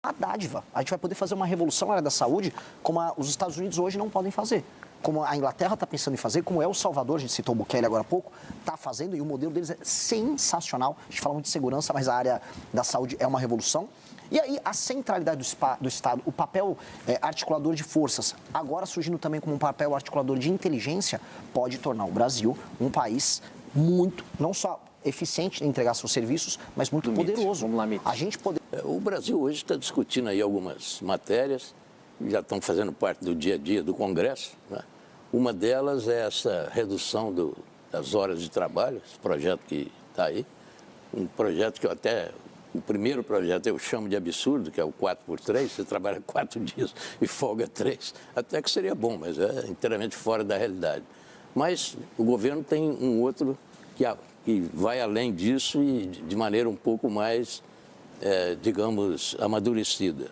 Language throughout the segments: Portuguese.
a dádiva. A gente vai poder fazer uma revolução na área da saúde como os Estados Unidos hoje não podem fazer. Como a Inglaterra está pensando em fazer, como El Salvador, a gente citou o Bukele agora há pouco, está fazendo, e o modelo deles é sensacional. A gente fala muito de segurança, mas a área da saúde é uma revolução. E aí, a centralidade do Estado, o papel articulador de forças, agora surgindo também como um papel articulador de inteligência, pode tornar o Brasil um país muito, não só eficiente em entregar seus serviços, mas muito poderoso. Vamos lá, a gente poder... O Brasil hoje está discutindo aí algumas matérias, já estão fazendo parte do dia a dia do Congresso, né? Uma delas é essa redução das horas de trabalho, esse projeto que está aí, um projeto que eu até... O primeiro projeto eu chamo de absurdo, que é o 4x3, você trabalha 4 dias e folga 3. Até que seria bom, mas é inteiramente fora da realidade. Mas o governo tem um outro que vai além disso e de maneira um pouco mais, digamos, amadurecida.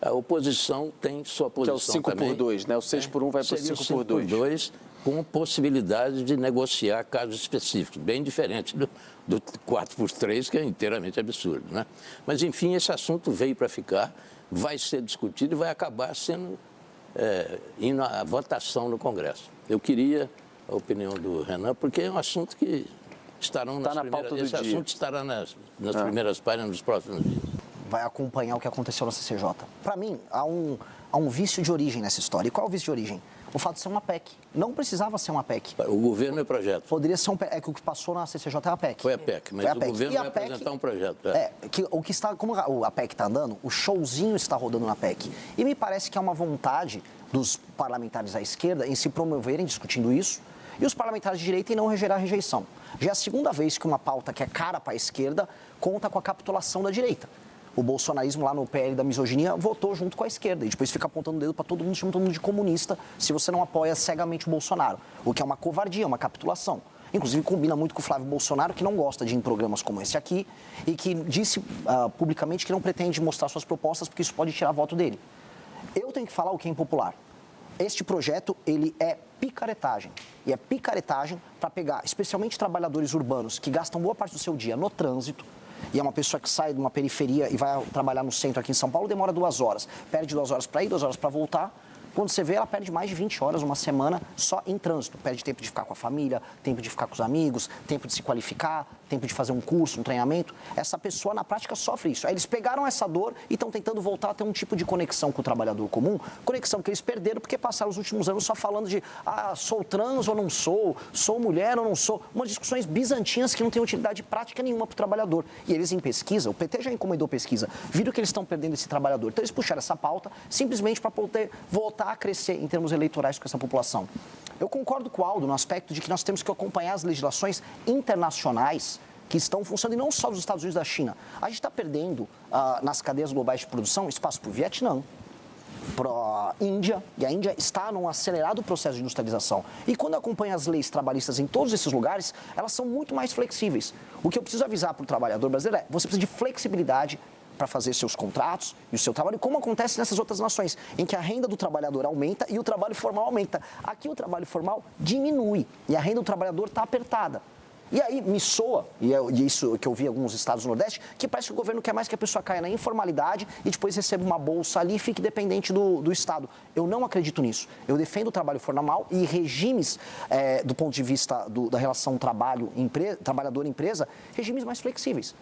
A oposição tem sua posição também. Que é o 5x2, né? O 6x1 vai para o 5x2. Com possibilidade de negociar casos específicos, bem diferente do 4x3, que é inteiramente absurdo, né? Mas, enfim, esse assunto veio para ficar, vai ser discutido e vai acabar sendo indo à votação no Congresso. Eu queria a opinião do Renan, porque é um assunto que estarão nas primeiras... Esse assunto estará nas primeiras páginas nos próximos dias. Vai acompanhar o que aconteceu na CCJ. Para mim, há um vício de origem nessa história. E qual é o vício de origem? O fato de ser uma PEC. Não precisava ser uma PEC. O governo é projeto. Poderia ser um PEC. É que o que passou na CCJ é a PEC. Foi a PEC, mas o governo vai apresentar um projeto. Como a PEC está andando, o showzinho está rodando na PEC. E me parece que há uma vontade dos parlamentares à esquerda em se promoverem discutindo isso, e os parlamentares de direita em não gerar rejeição. Já é a segunda vez que uma pauta que é cara para a esquerda conta com a capitulação da direita. O bolsonarismo lá no PL da misoginia votou junto com a esquerda e depois fica apontando o dedo para todo mundo, chamando todo mundo de comunista se você não apoia cegamente o Bolsonaro, o que é uma covardia, uma capitulação. Inclusive combina muito com o Flávio Bolsonaro, que não gosta de ir em programas como esse aqui e que disse publicamente que não pretende mostrar suas propostas porque isso pode tirar voto dele. Eu tenho que falar o que é impopular. Este projeto, ele é picaretagem. E é picaretagem para pegar, especialmente trabalhadores urbanos que gastam boa parte do seu dia no trânsito, e é uma pessoa que sai de uma periferia e vai trabalhar no centro aqui em São Paulo, demora 2 horas. Perde 2 horas para ir, 2 horas para voltar. Quando você vê, ela perde mais de 20 horas, uma semana, só em trânsito. Perde tempo de ficar com a família, tempo de ficar com os amigos, tempo de se qualificar, tempo de fazer um curso, um treinamento. Essa pessoa, na prática, sofre isso. Aí eles pegaram essa dor e estão tentando voltar a ter um tipo de conexão com o trabalhador comum, conexão que eles perderam porque passaram os últimos anos só falando de sou trans ou não sou mulher ou não sou. Umas discussões bizantinas que não têm utilidade prática nenhuma para o trabalhador. E eles, em pesquisa, o PT já encomendou pesquisa, viram que eles estão perdendo esse trabalhador. Então eles puxaram essa pauta simplesmente para poder voltar a crescer em termos eleitorais com essa população. Eu concordo com o Aldo no aspecto de que nós temos que acompanhar as legislações internacionais que estão funcionando, e não só dos Estados Unidos e da China. A gente está perdendo, nas cadeias globais de produção, espaço para o Vietnã, para a Índia, e a Índia está num acelerado processo de industrialização. E quando acompanha as leis trabalhistas em todos esses lugares, elas são muito mais flexíveis. O que eu preciso avisar para o trabalhador brasileiro é, você precisa de flexibilidade para fazer seus contratos e o seu trabalho, como acontece nessas outras nações, em que a renda do trabalhador aumenta e o trabalho formal aumenta. Aqui o trabalho formal diminui e a renda do trabalhador está apertada. E aí me soa, e isso que eu vi em alguns estados do Nordeste, que parece que o governo quer mais que a pessoa caia na informalidade e depois receba uma bolsa ali e fique dependente do Estado. Eu não acredito nisso. Eu defendo o trabalho formal e regimes, do ponto de vista da relação trabalhador-empresa, regimes mais flexíveis.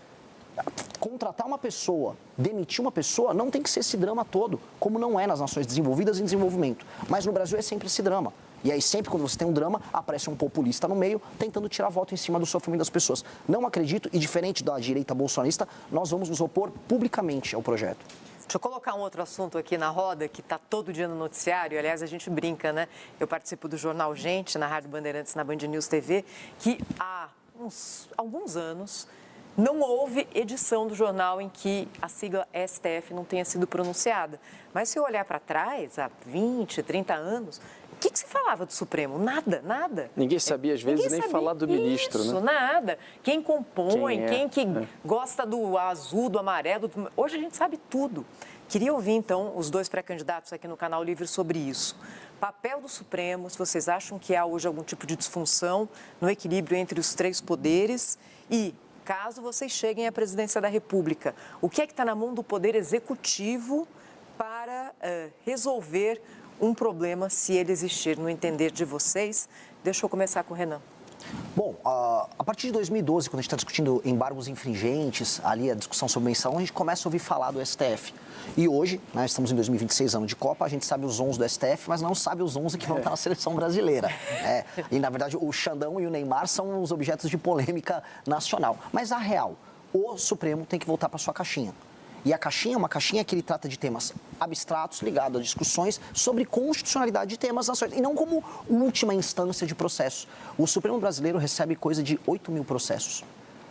Contratar uma pessoa, demitir uma pessoa, não tem que ser esse drama todo, como não é nas nações desenvolvidas em desenvolvimento. Mas no Brasil é sempre esse drama. E aí sempre quando você tem um drama, aparece um populista no meio, tentando tirar voto em cima do sofrimento das pessoas. Não acredito, e diferente da direita bolsonarista, nós vamos nos opor publicamente ao projeto. Deixa eu colocar um outro assunto aqui na roda, que está todo dia no noticiário. Aliás, a gente brinca, né? Eu participo do Jornal Gente, na Rádio Bandeirantes, na Band News TV, que há alguns anos não houve edição do jornal em que a sigla STF não tenha sido pronunciada. Mas se eu olhar para trás, há 20, 30 anos, o que se falava do Supremo? Nada, nada. Ninguém sabia, às vezes, nem falar do ministro, isso, né? Nada. Quem compõe, quem gosta do azul, do amarelo. Hoje a gente sabe tudo. Queria ouvir, então, os 2 pré-candidatos aqui no Canal Livre sobre isso. Papel do Supremo, se vocês acham que há hoje algum tipo de disfunção no equilíbrio entre os 3 poderes e caso vocês cheguem à presidência da República, o que é que está na mão do Poder Executivo para resolver um problema, se ele existir, no entender de vocês? Deixa eu começar com o Renan. Bom, a partir de 2012, quando a gente está discutindo embargos infringentes, ali a discussão sobre mensalão, a gente começa a ouvir falar do STF. E hoje, né, estamos em 2026, ano de Copa, a gente sabe os 11 do STF, mas não sabe os 11 que vão estar na seleção brasileira. E, na verdade, o Xandão e o Neymar são os objetos de polêmica nacional. Mas, a real, o Supremo tem que voltar para sua caixinha. E a caixinha é uma caixinha que ele trata de temas abstratos, ligados a discussões sobre constitucionalidade de temas nacionais, e não como última instância de processo. O Supremo brasileiro recebe coisa de 8 mil processos.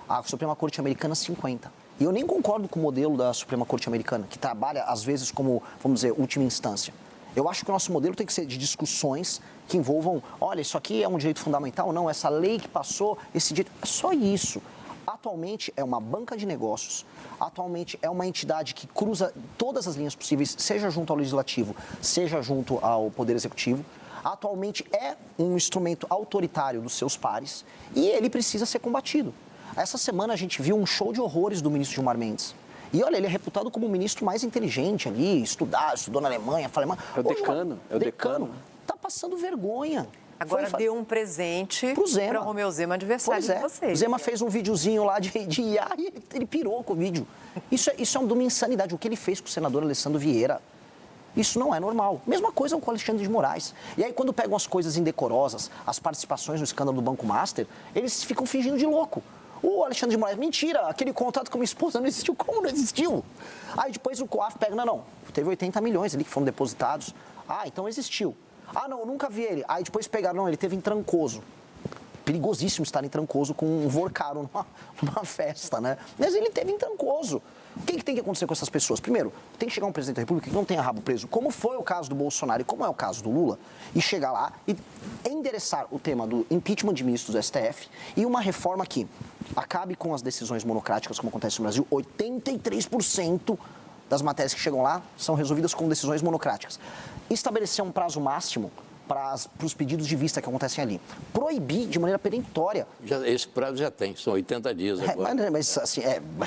A Suprema Corte Americana, 50. E eu nem concordo com o modelo da Suprema Corte Americana, que trabalha, às vezes, como, vamos dizer, última instância. Eu acho que o nosso modelo tem que ser de discussões que envolvam, olha, isso aqui é um direito fundamental, não, essa lei que passou, esse direito... É só isso. Atualmente é uma banca de negócios, atualmente é uma entidade que cruza todas as linhas possíveis, seja junto ao Legislativo, seja junto ao Poder Executivo. Atualmente é um instrumento autoritário dos seus pares e ele precisa ser combatido. Essa semana a gente viu um show de horrores do ministro Gilmar Mendes. E olha, ele é reputado como o ministro mais inteligente ali, estudou na Alemanha, fala alemão. É o decano, é o decano. Tá passando vergonha. Agora deu um presente para o Romeu Zema, adversário de vocês. O Zema fez um videozinho lá de IA e ele pirou com o vídeo. Isso é uma insanidade. O que ele fez com o senador Alessandro Vieira, isso não é normal. Mesma coisa com o Alexandre de Moraes. E aí, quando pegam as coisas indecorosas, as participações no escândalo do Banco Master, eles ficam fingindo de louco. O Alexandre de Moraes, mentira, aquele contrato com a minha esposa não existiu. Como não existiu? Aí depois o COAF pega, não, teve 80 milhões ali que foram depositados. Ah, então existiu. Ah, não, eu nunca vi ele. Aí depois pegaram, não, ele teve em Trancoso. Perigosíssimo estar em Trancoso com um Vorcaro numa festa, né? Mas ele teve em Trancoso. O que tem que acontecer com essas pessoas? Primeiro, tem que chegar um presidente da República que não tenha rabo preso, como foi o caso do Bolsonaro e como é o caso do Lula, e chegar lá e endereçar o tema do impeachment de ministros do STF e uma reforma que acabe com as decisões monocráticas, como acontece no Brasil. 83% das matérias que chegam lá são resolvidas com decisões monocráticas. Estabelecer um prazo máximo para os pedidos de vista que acontecem ali. Proibir de maneira perentória. Esse prazo já tem, são 80 dias agora. Mas assim,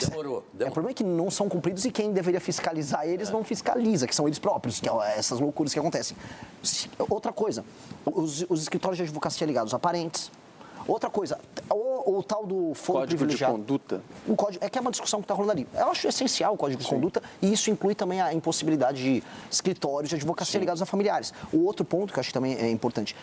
Demorou. O problema é que não são cumpridos e quem deveria fiscalizar eles não fiscaliza, que são eles próprios, que é essas loucuras que acontecem. Outra coisa, os escritórios de advocacia ligados a parentes. Outra coisa, o tal do foro privilegiado. Código de conduta. O código, é que é uma discussão que está rolando ali. Eu acho essencial o código de conduta e isso inclui também a impossibilidade de escritórios de advocacia ligados a familiares. O outro ponto que eu acho que também é importante,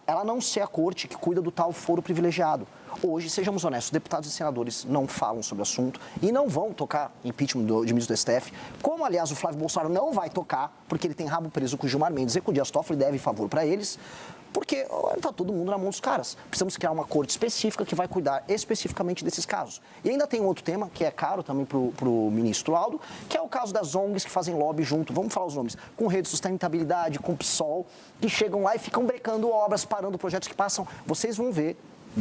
ela não ser a corte que cuida do tal foro privilegiado. Hoje, sejamos honestos, deputados e senadores não falam sobre o assunto e não vão tocar impeachment de ministro do STF, como, aliás, o Flávio Bolsonaro não vai tocar, porque ele tem rabo preso com o Gilmar Mendes e com o Dias Toffoli deve favor para eles. Porque está todo mundo na mão dos caras. Precisamos criar uma corte específica que vai cuidar especificamente desses casos. E ainda tem um outro tema, que é caro também para o ministro Aldo, que é o caso das ONGs que fazem lobby junto, vamos falar os nomes, com Rede de Sustentabilidade, com PSOL, que chegam lá e ficam brecando obras, parando projetos que passam. Vocês vão ver,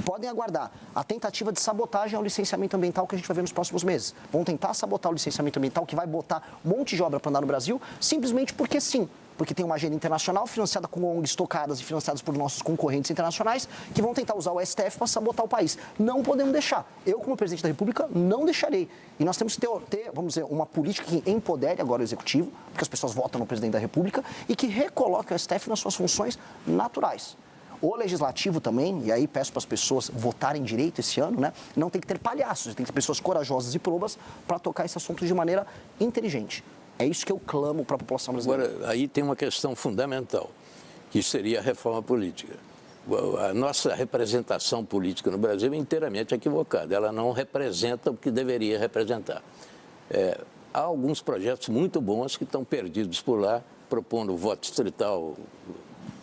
podem aguardar, a tentativa de sabotagem ao licenciamento ambiental que a gente vai ver nos próximos meses. Vão tentar sabotar o licenciamento ambiental que vai botar um monte de obra para andar no Brasil, simplesmente porque sim. Porque tem uma agenda internacional financiada com ONGs tocadas e financiadas por nossos concorrentes internacionais que vão tentar usar o STF para sabotar o país. Não podemos deixar. Eu, como presidente da República, não deixarei. E nós temos que ter, vamos dizer, uma política que empodere agora o Executivo, porque as pessoas votam no presidente da República, e que recoloque o STF nas suas funções naturais. O Legislativo também, e aí peço para as pessoas votarem direito esse ano, né? Não tem que ter palhaços, tem que ter pessoas corajosas e probas para tocar esse assunto de maneira inteligente. É isso que eu clamo para a população brasileira. Agora, aí tem uma questão fundamental, que seria a reforma política. A nossa representação política no Brasil é inteiramente equivocada. Ela não representa o que deveria representar. Há alguns projetos muito bons que estão perdidos por lá, propondo voto distrital,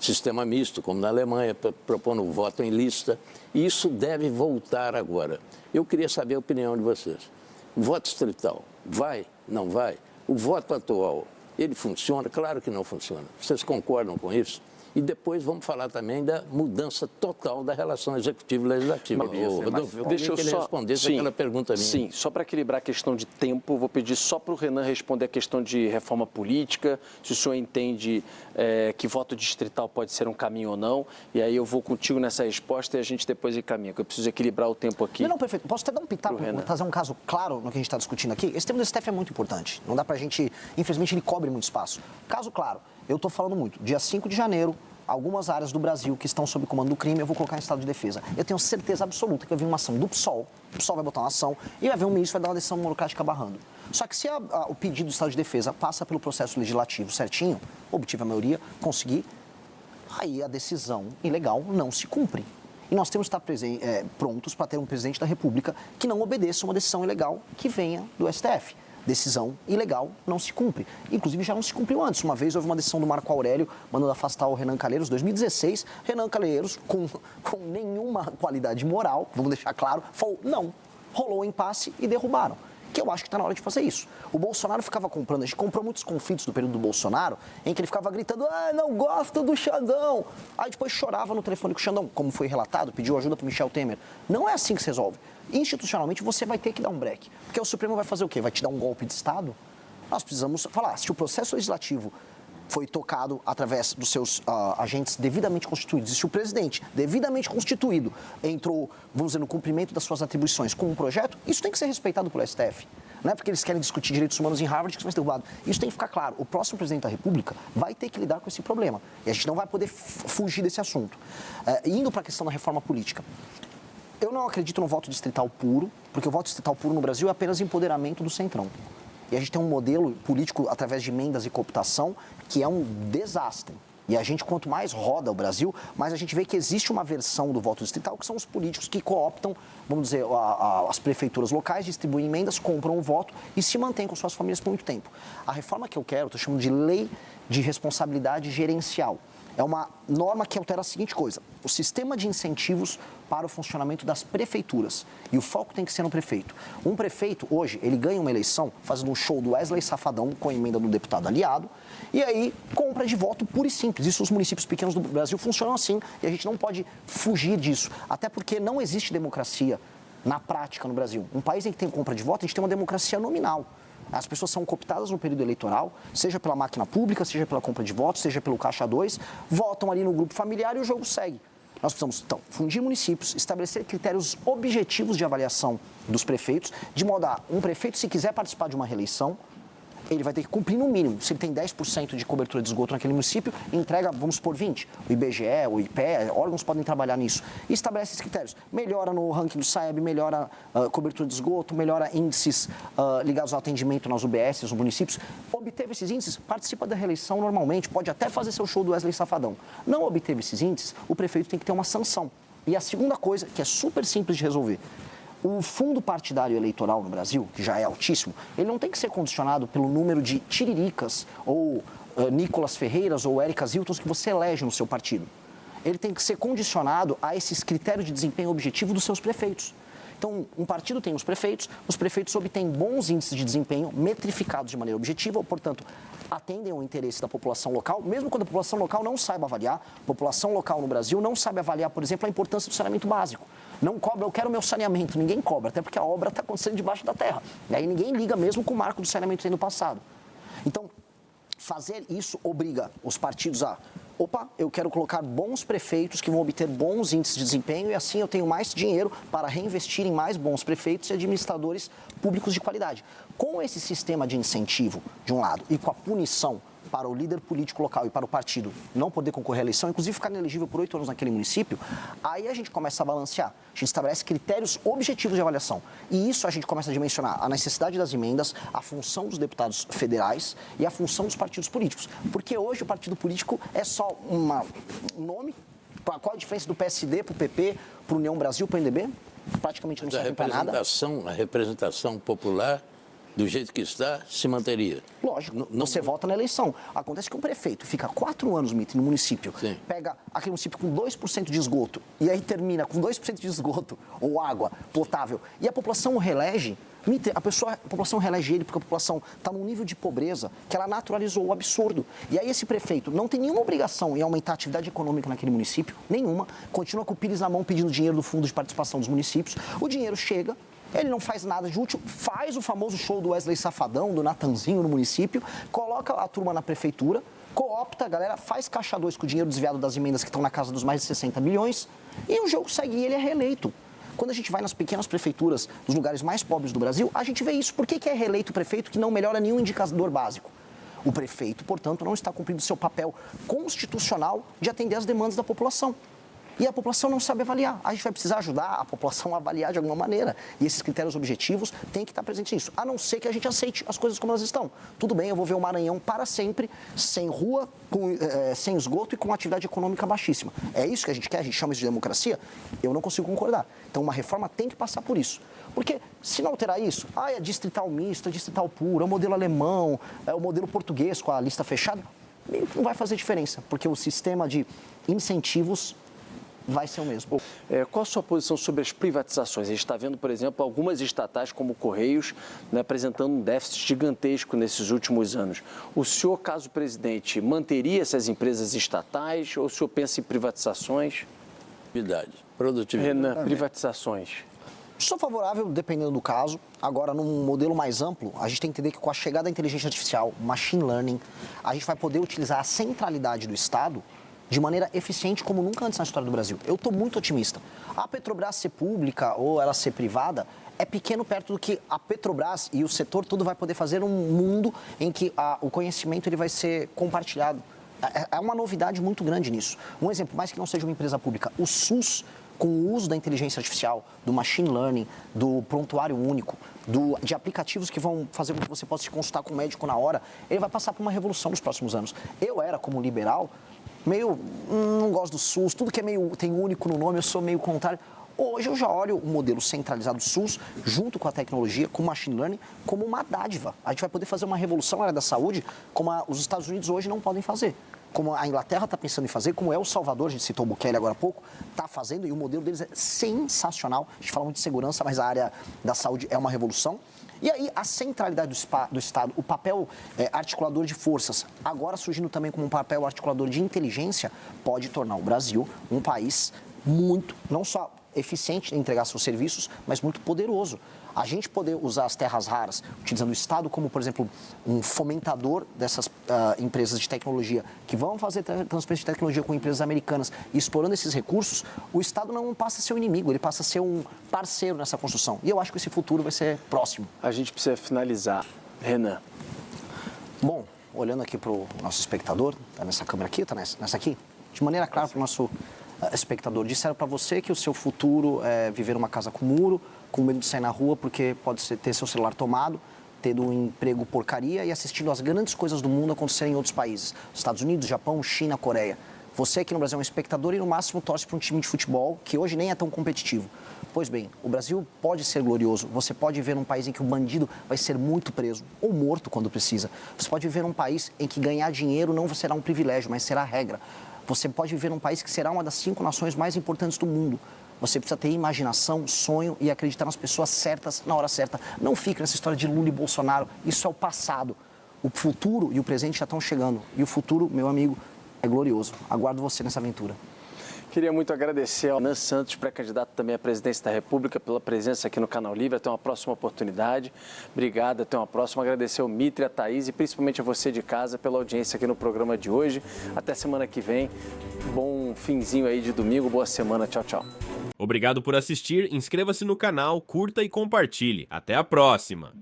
sistema misto, como na Alemanha, propondo voto em lista. E isso deve voltar agora. Eu queria saber a opinião de vocês. Voto distrital, vai? Não vai? O voto atual, ele funciona? Claro que não funciona. Vocês concordam com isso? E depois vamos falar também da mudança total da relação executivo-legislativa. Rodolfo, eu queria que ele respondesse aquela pergunta minha. Sim, só para equilibrar a questão de tempo, vou pedir só para o Renan responder a questão de reforma política, se o senhor entende que voto distrital pode ser um caminho ou não, e aí eu vou contigo nessa resposta e a gente depois encaminha, porque eu preciso equilibrar o tempo aqui. Não, perfeito. Posso até dar um pitaco, trazer um caso claro no que a gente está discutindo aqui? Esse tema do STF é muito importante. Não dá para a gente, infelizmente, ele cobre muito espaço. Caso claro, eu estou falando muito. Dia 5 de janeiro, algumas áreas do Brasil que estão sob comando do crime, eu vou colocar em estado de defesa. Eu tenho certeza absoluta que vai vir uma ação do PSOL, o PSOL vai botar uma ação e vai vir um ministro, vai dar uma decisão monocrática barrando. Só que se o pedido do estado de defesa passa pelo processo legislativo certinho, obtive a maioria, conseguir, aí a decisão ilegal não se cumpre. E nós temos que estar prontos para ter um presidente da República que não obedeça uma decisão ilegal que venha do STF. Decisão ilegal não se cumpre. Inclusive, já não se cumpriu antes. Uma vez houve uma decisão do Marco Aurélio mandando afastar o Renan Calheiros, 2016. Renan Calheiros, com nenhuma qualidade moral, vamos deixar claro, falou não. Rolou um impasse e derrubaram. Que eu acho que está na hora de fazer isso. O Bolsonaro ficava comprando, a gente comprou muitos conflitos do período do Bolsonaro, em que ele ficava gritando, não gosto do Xandão. Aí depois chorava no telefone com o Xandão, como foi relatado, pediu ajuda para o Michel Temer. Não é assim que se resolve. Institucionalmente, você vai ter que dar um break. Porque o Supremo vai fazer o quê? Vai te dar um golpe de Estado? Nós precisamos falar, se o processo legislativo foi tocado através dos seus agentes devidamente constituídos, e se o presidente, devidamente constituído, entrou, vamos dizer, no cumprimento das suas atribuições com um projeto, isso tem que ser respeitado pelo STF. Não é porque eles querem discutir direitos humanos em Harvard que isso vai ser derrubado. Isso tem que ficar claro. O próximo presidente da República vai ter que lidar com esse problema. E a gente não vai poder fugir desse assunto. Indo para a questão da reforma política. Eu não acredito no voto distrital puro, porque o voto distrital puro no Brasil é apenas empoderamento do centrão. E a gente tem um modelo político através de emendas e cooptação que é um desastre. E a gente, quanto mais roda o Brasil, mais a gente vê que existe uma versão do voto distrital, que são os políticos que cooptam, vamos dizer, as prefeituras locais, distribuem emendas, compram o voto e se mantêm com suas famílias por muito tempo. A reforma que eu quero, estou chamando de lei de responsabilidade gerencial. É uma norma que altera a seguinte coisa: o sistema de incentivos para o funcionamento das prefeituras. E o foco tem que ser no prefeito. Um prefeito, hoje, ele ganha uma eleição fazendo um show do Wesley Safadão com a emenda do deputado aliado, e aí compra de voto puro e simples. Isso os municípios pequenos do Brasil funcionam assim, e a gente não pode fugir disso. Até porque não existe democracia na prática no Brasil. Um país em que tem compra de voto, a gente tem uma democracia nominal. As pessoas são cooptadas no período eleitoral, seja pela máquina pública, seja pela compra de votos, seja pelo Caixa 2, votam ali no grupo familiar e o jogo segue. Nós precisamos, então, fundir municípios, estabelecer critérios objetivos de avaliação dos prefeitos, de modo a um prefeito, se quiser participar de uma reeleição, ele vai ter que cumprir no mínimo. Se ele tem 10% de cobertura de esgoto naquele município, entrega, vamos supor, 20%. O IBGE, o IPE, órgãos podem trabalhar nisso. E estabelece esses critérios. Melhora no ranking do SAEB, melhora a cobertura de esgoto, melhora índices ligados ao atendimento nas UBS, nos municípios. Obteve esses índices, participa da reeleição normalmente, pode até fazer seu show do Wesley Safadão. Não obteve esses índices, o prefeito tem que ter uma sanção. E a segunda coisa, que é super simples de resolver, o fundo partidário eleitoral no Brasil, que já é altíssimo, ele não tem que ser condicionado pelo número de tiriricas ou Nicolas Ferreiras ou Érica Hiltons que você elege no seu partido. Ele tem que ser condicionado a esses critérios de desempenho objetivo dos seus prefeitos. Então, um partido tem os prefeitos obtêm bons índices de desempenho, metrificados de maneira objetiva, portanto, atendem ao interesse da população local, mesmo quando a população local não saiba avaliar. A população local no Brasil não sabe avaliar, por exemplo, a importância do saneamento básico. Não cobra, eu quero meu saneamento, ninguém cobra, até porque a obra está acontecendo debaixo da terra. E aí ninguém liga mesmo com o marco do saneamento sendo passado. Então, fazer isso obriga os partidos a... eu quero colocar bons prefeitos que vão obter bons índices de desempenho e assim eu tenho mais dinheiro para reinvestir em mais bons prefeitos e administradores públicos de qualidade. Com esse sistema de incentivo, de um lado, e com a punição para o líder político local e para o partido não poder concorrer à eleição, inclusive ficar inelegível por 8 anos naquele município, aí a gente começa a balancear. A gente estabelece critérios objetivos de avaliação. E isso a gente começa a dimensionar a necessidade das emendas, a função dos deputados federais e a função dos partidos políticos. Porque hoje o partido político é só um nome. Qual a diferença do PSD para o PP, para o União Brasil, para o MDB? Praticamente não serve para nada. A representação popular do jeito que está, se manteria. Lógico, você vota na eleição. Acontece que um prefeito fica 4 anos, Mitre, no município, Sim. pega aquele município com 2% de esgoto, e aí termina com 2% de esgoto, ou água potável, e a população o reelege. Mitre, a população reelege ele porque a população está num nível de pobreza que ela naturalizou o absurdo. E aí esse prefeito não tem nenhuma obrigação em aumentar a atividade econômica naquele município, nenhuma, continua com o pires na mão pedindo dinheiro do fundo de participação dos municípios, o dinheiro chega, ele não faz nada de útil, faz o famoso show do Wesley Safadão, do Natanzinho no município, coloca a turma na prefeitura, coopta a galera, faz caixa 2 com o dinheiro desviado das emendas que estão na casa dos mais de 60 milhões e o jogo segue e ele é reeleito. Quando a gente vai nas pequenas prefeituras dos lugares mais pobres do Brasil, a gente vê isso. Por que é reeleito o prefeito que não melhora nenhum indicador básico? O prefeito, portanto, não está cumprindo seu papel constitucional de atender às demandas da população. E a população não sabe avaliar. A gente vai precisar ajudar a população a avaliar de alguma maneira. E esses critérios objetivos têm que estar presentes nisso. A não ser que a gente aceite as coisas como elas estão. Tudo bem, eu vou ver o Maranhão para sempre, sem rua, sem esgoto e com atividade econômica baixíssima. É isso que a gente quer? A gente chama isso de democracia? Eu não consigo concordar. Então, uma reforma tem que passar por isso. Porque, se não alterar isso, é distrital misto, é distrital puro, é o modelo alemão, é o modelo português com a lista fechada, meio que não vai fazer diferença. Porque o sistema de incentivos vai ser o mesmo. Qual a sua posição sobre as privatizações? A gente está vendo, por exemplo, algumas estatais como Correios, né, apresentando um déficit gigantesco nesses últimos anos. O senhor, caso presidente, manteria essas empresas estatais ou o senhor pensa em privatizações? Produtividade. Renan, privatizações. Sou favorável, dependendo do caso. Agora, num modelo mais amplo, a gente tem que entender que com a chegada da inteligência artificial, machine learning, a gente vai poder utilizar a centralidade do Estado de maneira eficiente como nunca antes na história do Brasil. Eu estou muito otimista. A Petrobras ser pública ou ela ser privada é pequeno perto do que a Petrobras e o setor todo vai poder fazer um mundo em que o conhecimento ele vai ser compartilhado. É uma novidade muito grande nisso. Um exemplo, mais que não seja uma empresa pública, o SUS, com o uso da inteligência artificial, do machine learning, do prontuário único, de aplicativos que vão fazer com que você possa se consultar com o médico na hora, ele vai passar por uma revolução nos próximos anos. Eu era, como liberal, não gosto do SUS, tudo que tem único no nome, eu sou meio contrário. Hoje eu já olho o modelo centralizado do SUS, junto com a tecnologia, com o machine learning, como uma dádiva. A gente vai poder fazer uma revolução na área da saúde, como os Estados Unidos hoje não podem fazer. Como a Inglaterra está pensando em fazer, como El Salvador, a gente citou o Bukele agora há pouco, está fazendo, e o modelo deles é sensacional. A gente fala muito de segurança, mas a área da saúde é uma revolução. E aí, a centralidade do Estado, o papel articulador de forças, agora surgindo também como um papel articulador de inteligência, pode tornar o Brasil um país muito, não só eficiente em entregar seus serviços, mas muito poderoso. A gente poder usar as terras raras, utilizando o Estado como, por exemplo, um fomentador dessas empresas de tecnologia que vão fazer transferência de tecnologia com empresas americanas e explorando esses recursos, o Estado não passa a ser um inimigo, ele passa a ser um parceiro nessa construção. E eu acho que esse futuro vai ser próximo. A gente precisa finalizar. Renan. Bom, olhando aqui para o nosso espectador, está nessa câmera aqui, está nessa aqui, de maneira clara para o nosso espectador, disseram para você que o seu futuro é viver numa casa com muro, com medo de sair na rua porque pode ter seu celular tomado, tendo um emprego porcaria e assistindo às grandes coisas do mundo acontecerem em outros países. Estados Unidos, Japão, China, Coreia. Você aqui no Brasil é um espectador e no máximo torce para um time de futebol que hoje nem é tão competitivo. Pois bem, o Brasil pode ser glorioso. Você pode viver num país em que o bandido vai ser muito preso ou morto quando precisa. Você pode viver num país em que ganhar dinheiro não será um privilégio, mas será a regra. Você pode viver num país que será uma das 5 nações mais importantes do mundo. Você precisa ter imaginação, sonho e acreditar nas pessoas certas na hora certa. Não fique nessa história de Lula e Bolsonaro. Isso é o passado. O futuro e o presente já estão chegando. E o futuro, meu amigo, é glorioso. Aguardo você nessa aventura. Queria muito agradecer ao Renan Santos, pré-candidato também à presidência da República, pela presença aqui no Canal Livre. Até uma próxima oportunidade. Obrigado, até uma próxima. Agradecer ao Mitre, a Thaís e principalmente a você de casa pela audiência aqui no programa de hoje. Até semana que vem. Bom finzinho aí de domingo, boa semana. Tchau, tchau. Obrigado por assistir, inscreva-se no canal, curta e compartilhe. Até a próxima!